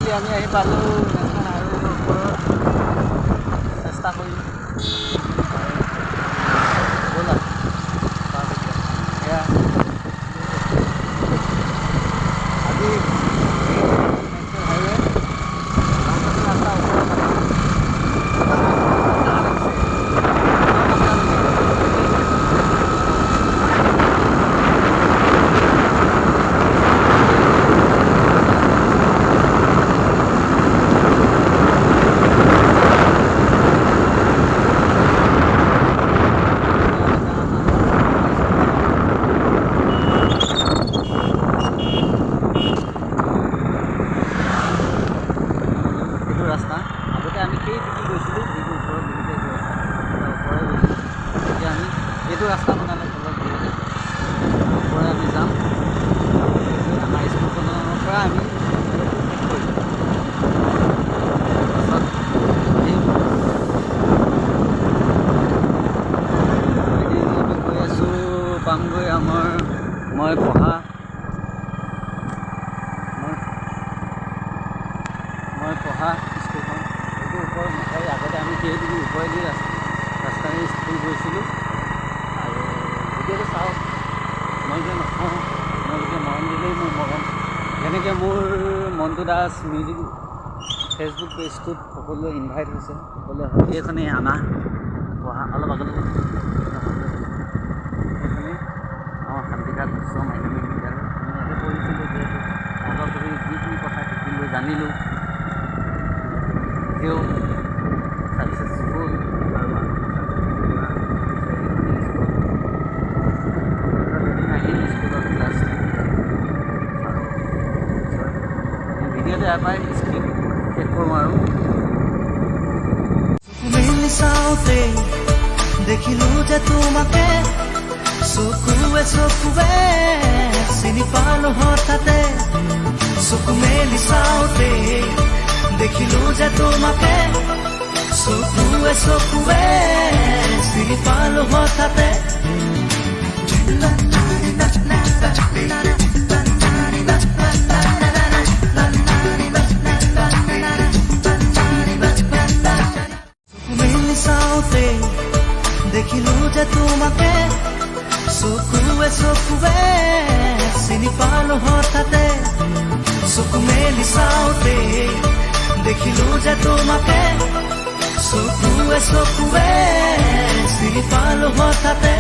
finally আমি আহি পালোঁ নেশ্যনেল হাইৱেৰ ওপৰত চেষ্টা কৰিম ব'লা এয়া আজি নেশ্যনেল হাইৱে ৰাস্তা ওপৰত ৰাস্তা আগতে আমি সেই দিশে গৈছিলোঁ যিটো ওপৰত দেখিছে এইটো ৰাস্তা ওপৰে গৈছিলোঁ এতিয়া আমি এইটো ৰাস্তা বনালে তলত গৈ ওপৰে আমি যাম আমাৰ স্কুলখনৰ পৰা আমি গৈ আছোঁ পামগৈ আমাৰ মই পঢ়া স্কুলখন এইটো ওপৰত নাথাকে আগতে আমি সেইদিন ওপৰেদি ৰাস্তাৰে স্কুল গৈছিলোঁ আৰু এতিয়াতো চাওক মই যে নকওঁ আপোনালোকে মৰম দিলেই মোৰ মৰম যেনেকৈ মোৰ মণ্টু দাস মিউজিক ফেচবুক পেজটোত সকলোৱে ইনভাইট হৈছে সকলোৱে এইখনেই আনা পঢ়া অলপ আগলৈ এইখনেই আমাৰ শান্তিঘাট উচ্চ মাধ্যমিক বিদ্যালয় আমি ইয়াতে পঢ়িছিলোঁ যিহেতু আগৰ পঢ়ি যিখিনি কথা শিকিলোঁ জানিলোঁ নিজেও ছাকচেছফুল আৰু এদিন আহিম স্কুলত ক্লাছ আৰু ভিডিঅ'টো ইয়াৰ পৰাই স্ক্ৰীন শেষ কৰোঁ আৰু মেলি চাওঁতে দেখিলোঁ যে তোমাকে চকুৱে চকুৱে চিনি পালোঁ হঠাতে চকু মেলি চাওঁতে দেখিলোঁ যে তোমাকে চকুৱে চকুৱে চিনি পালোঁ হঠাতে চকু মেলি চাওঁতে দেখিলোঁ যে তোমাকে চকুৱে চকুৱে চিনি পালোঁ হঠাতে চকু মেলি চাওঁতে দেখিলোঁ যে তোমাকে চকুৱে চকুৱে চিনি পালোঁ হঠাতে